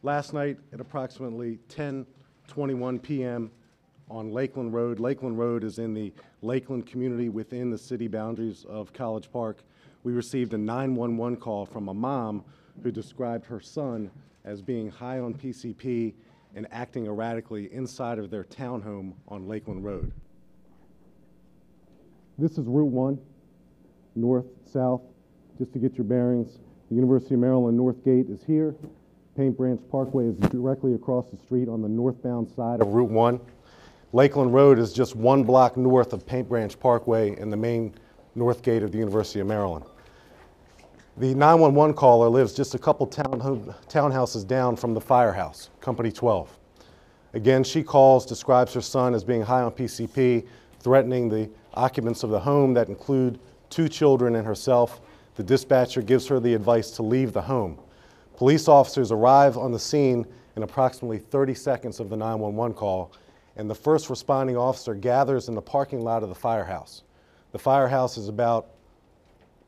Last night at approximately 10:21 p.m. on Lakeland Road. Lakeland Road is in the Lakeland community within the city boundaries of College Park. We received a 911 call from a mom who described her son as being high on PCP and acting erratically inside of their townhome on Lakeland Road. This is Route 1, north, south, just to get your bearings. The University of Maryland North Gate is here. Paint Branch Parkway is directly across the street on the northbound side of Route 1. Lakeland Road is just 1 block north of Paint Branch Parkway and the main north gate of the University of Maryland. The 911 caller lives just a couple townhouses down from the firehouse, Company 12. Again, she calls, describes her son as being high on PCP, threatening the occupants of the home that include 2 children and herself. The dispatcher gives her the advice to leave the home. Police officers arrive on the scene in approximately 30 seconds of the 911 call, and the first responding officer gathers in the parking lot of the firehouse. The firehouse is about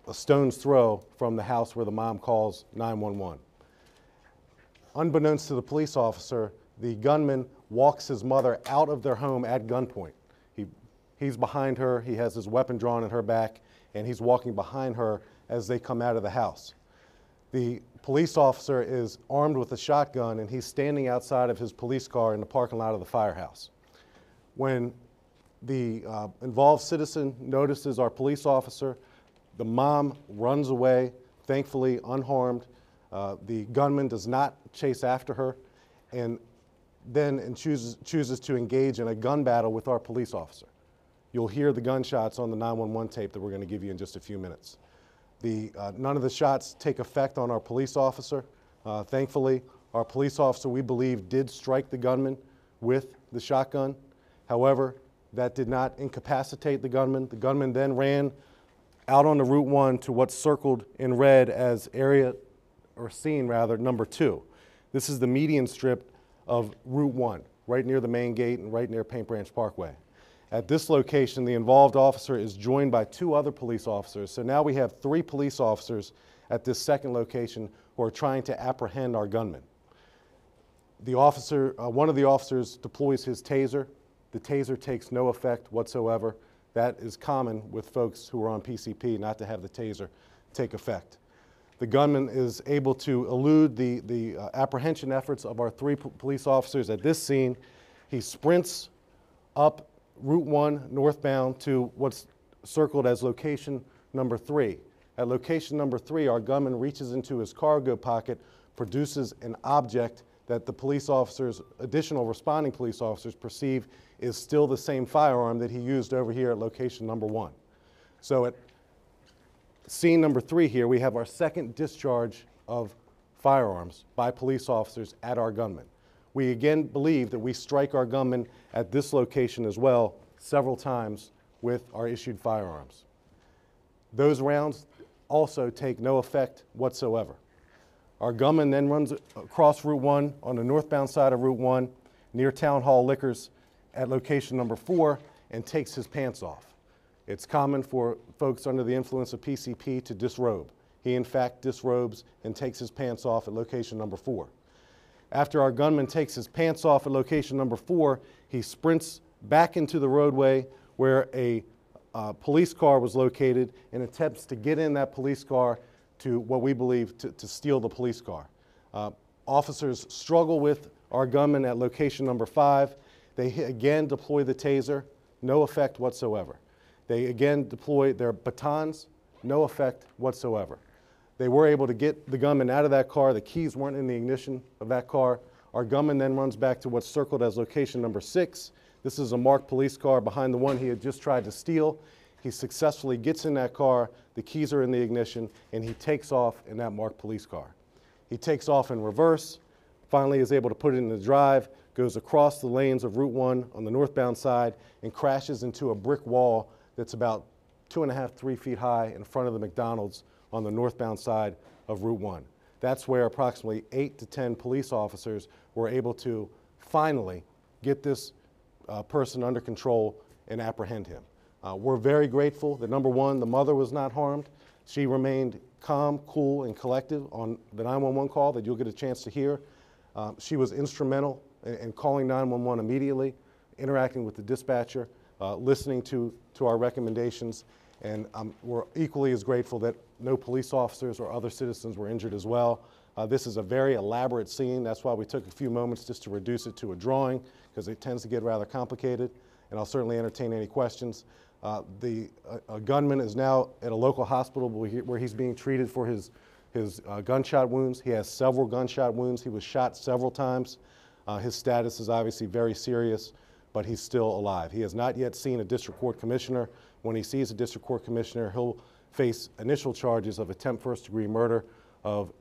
a stone's throw from the house where the mom calls 911. Unbeknownst to the police officer, the gunman walks his mother out of their home at gunpoint. He's behind her, he has his weapon drawn in her back, and he's walking behind her as they come out of the house. The police officer is armed with a shotgun, and he's standing outside of his police car in the parking lot of the firehouse. When the involved citizen notices our police officer, the mom runs away, thankfully unharmed. The gunman does not chase after her, and then chooses to engage in a gun battle with our police officer. You'll hear the gunshots on the 911 tape that we're going to give you in just a few minutes. None of the shots take effect on our police officer. Thankfully, our police officer, we believe, did strike the gunman with the shotgun. However, that did not incapacitate the gunman. The gunman then ran out on the Route 1 to what's circled in red as scene number 2. This is the median strip of Route 1, right near the main gate and right near Paint Branch Parkway. At this location, the involved officer is joined by 2 other police officers. So now we have 3 police officers at this second location who are trying to apprehend our gunman. One of the officers deploys his taser. The taser takes no effect whatsoever. That is common with folks who are on PCP, not to have the taser take effect. The gunman is able to elude the apprehension efforts of our 3 police officers at this scene. He sprints up Route 1 northbound to what's circled as location number 3. At location number 3, our gunman reaches into his cargo pocket, produces an object that the police officers, additional responding police officers, perceive is still the same firearm that he used over here at location number 1. So at scene number 3 here, we have our second discharge of firearms by police officers at our gunman. We again believe that we strike our gunman at this location as well several times with our issued firearms. Those rounds also take no effect whatsoever. Our gunman then runs across Route 1 on the northbound side of Route 1 near Town Hall Liquors at location number 4 and takes his pants off. It's common for folks under the influence of PCP to disrobe. He in fact disrobes and takes his pants off at location number 4. After our gunman takes his pants off at location number 4, he sprints back into the roadway where a police car was located and attempts to get in that police car to what we believe to steal the police car. Officers struggle with our gunman at location number 5. They again deploy the taser, no effect whatsoever. They again deploy their batons, no effect whatsoever. They were able to get the gunman out of that car. The keys weren't in the ignition of that car. Our gunman then runs back to what's circled as location number 6. This is a marked police car behind the one he had just tried to steal. He successfully gets in that car, the keys are in the ignition, and he takes off in that marked police car. He takes off in reverse, finally is able to put it in the drive, goes across the lanes of Route 1 on the northbound side, and crashes into a brick wall that's about 2.5, 3 feet high in front of the McDonald's on the northbound side of Route 1. That's where approximately 8 to 10 police officers were able to finally get this person under control and apprehend him. We're very grateful that, number 1, the mother was not harmed, She remained calm, cool, and collective on the 911 call that you'll get a chance to hear. She was instrumental in calling 911 immediately, interacting with the dispatcher, listening to our recommendations, and we're equally as grateful that no police officers or other citizens were injured as well. This is a very elaborate scene. That's why we took a few moments just to reduce it to a drawing, because it tends to get rather complicated, and I'll certainly entertain any questions. A gunman is now at a local hospital where he's being treated for his gunshot wounds. He has several gunshot wounds. He was shot several times. His status is obviously very serious, but he's still alive. He has not yet seen a district court commissioner. When he sees a district court commissioner, he'll face initial charges of attempt first-degree murder of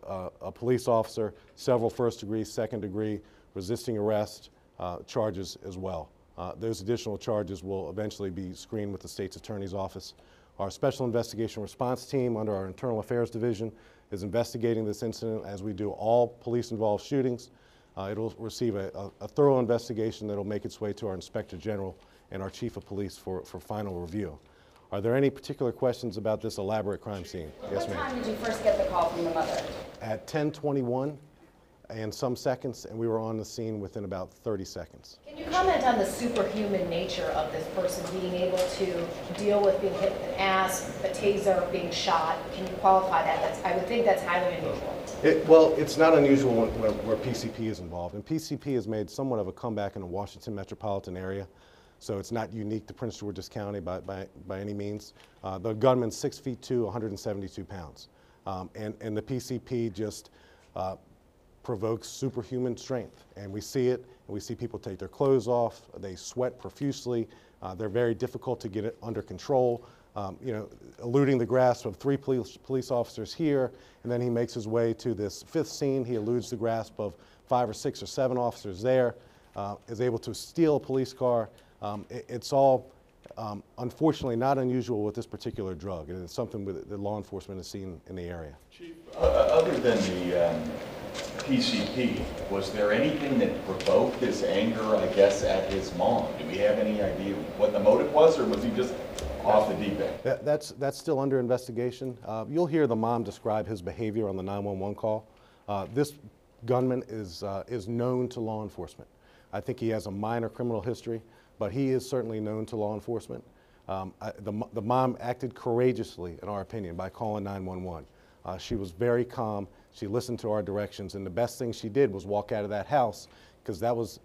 a police officer, several first-degree, second-degree, resisting arrest charges as well. Those additional charges will eventually be screened with the state's attorney's office. Our Special Investigation Response Team under our Internal Affairs Division is investigating this incident as we do all police-involved shootings. It'll receive a thorough investigation that will make its way to our Inspector General and our Chief of Police for final review. Are there any particular questions about this elaborate crime scene? Yes, ma'am. What time did you first get the call from the mother? At 10:21 and some seconds, and we were on the scene within about 30 seconds. Can you comment on the superhuman nature of this person being able to deal with being hit with an ass, a taser, being shot? Can you qualify that? I would think that's highly unusual. Well, it's not unusual where PCP is involved, and PCP has made somewhat of a comeback in the Washington metropolitan area, so it's not unique to Prince George's County by any means. The gunman's 6'2", 172 pounds, and the PCP just provokes superhuman strength, and we see it, and we see people take their clothes off, they sweat profusely, they're very difficult to get it under control, you know, eluding the grasp of 3 police officers here, and then he makes his way to this 5th scene. He eludes the grasp of 5 or 6 or 7 officers there, is able to steal a police car. It's all unfortunately not unusual with this particular drug, and it's something that law enforcement has seen in the area. Chief, other than the PCP, was there anything that provoked this anger, I guess, at his mom? Do we have any idea what the motive was, or was he just off the deep end? That's still under investigation. You'll hear the mom describe his behavior on the 911 call. This gunman is known to law enforcement. I think he has a minor criminal history, but he is certainly known to law enforcement. The mom acted courageously, in our opinion, by calling 911. She was very calm. She listened to our directions, and the best thing she did was walk out of that house, because that was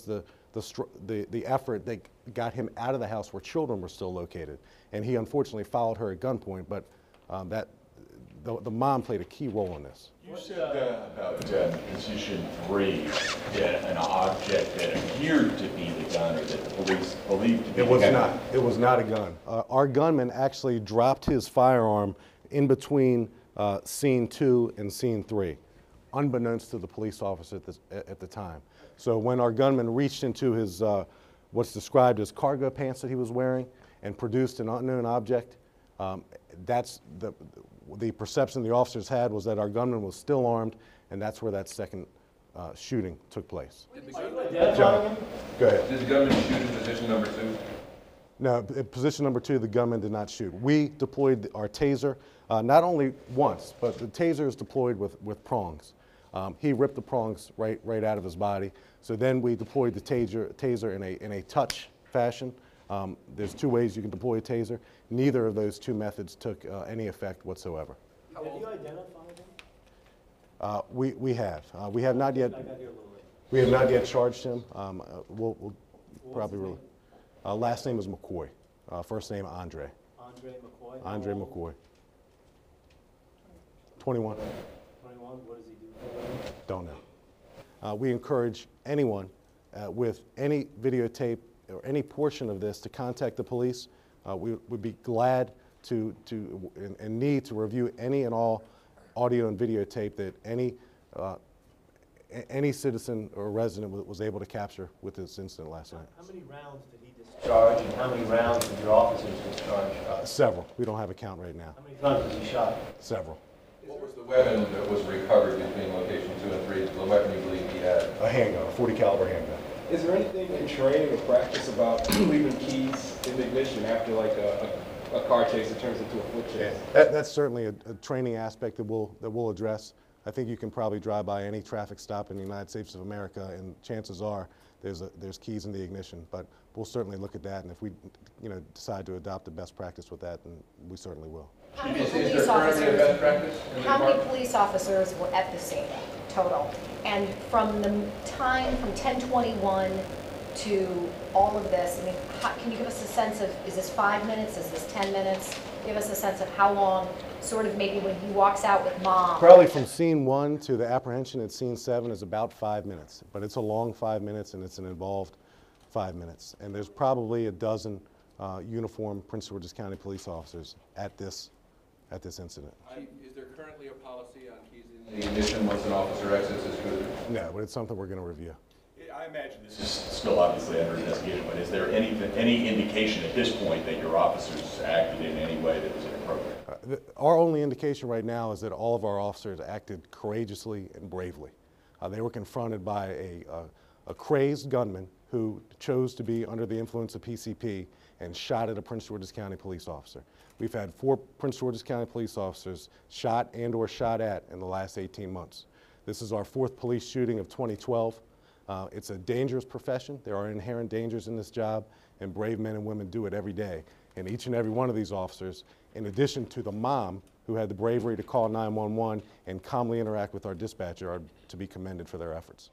the effort that got him out of the house where children were still located. And he unfortunately followed her at gunpoint, but the mom played a key role in this. You said about position 3, an object that appeared to be the gun, or that the police believed to be the gun. It was not. It was not a gun. Our gunman actually dropped his firearm in between scene 2 and scene 3, unbeknownst to the police officer at the time. So when our gunman reached into his what's described as cargo pants that he was wearing and produced an unknown object, that's the perception the officers had was that our gunman was still armed, and that's where that second shooting took place. John, go ahead. Did the gunman shoot in position number 2? No, in position number 2, the gunman did not shoot. We deployed our taser, not only once, but the taser is deployed with prongs. He ripped the prongs right out of his body. So then we deployed the taser in a touch fashion. There's 2 ways you can deploy a taser. Neither of those 2 methods took any effect whatsoever. Have you identified him? We have. We have not yet. We have not yet charged him. We'll probably really. Last name is McCoy. First name Andre. Andre McCoy. Andre McCoy. 21. 21. What does he do? Don't know. We encourage anyone with any videotape or any portion of this to contact the police. We would be glad to and need to review any and all audio and videotape that any citizen or resident was able to capture with this incident last night. How many rounds did he discharge, and how many rounds did your officers discharge? Several. We don't have a count right now. How many times was he shot? Several. What was the weapon that was recovered between location 2 and 3? The weapon you believe he had? A handgun, a .40 caliber handgun. Is there anything in training or practice about leaving keys in the ignition after like a a car chase that turns into a foot chase. That's certainly a training aspect that we'll address. I think you can probably drive by any traffic stop in the United States of America, and chances are there's keys in the ignition. But we'll certainly look at that, and if we decide to adopt a best practice with that, then we certainly will. How many Is there police currently a best officers, practice in the how many department? police officers were at the scene total? And from the time from 10:21 to all of this, I mean, can you give us a sense of, is this 5 minutes, is this 10 minutes? Give us a sense of how long, sort of maybe when he walks out with mom. Probably from scene 1 to the apprehension at scene 7 is about 5 minutes, but it's a long 5 minutes and it's an involved 5 minutes. And there's probably a dozen uniformed Prince George's County police officers at this incident. Is there currently a policy on keys in the ignition once an officer exits his cruiser? No, but it's something we're going to review. I imagine this is still obviously under investigation, but is there any indication at this point that your officers acted in any way that was inappropriate? Our only indication right now is that all of our officers acted courageously and bravely. They were confronted by a crazed gunman who chose to be under the influence of PCP and shot at a Prince George's County police officer. We've had 4 Prince George's County police officers shot and/or shot at in the last 18 months. This is our 4th police shooting of 2012. It's a dangerous profession. There are inherent dangers in this job, and brave men and women do it every day. And each and every one of these officers, in addition to the mom who had the bravery to call 911 and calmly interact with our dispatcher, are to be commended for their efforts.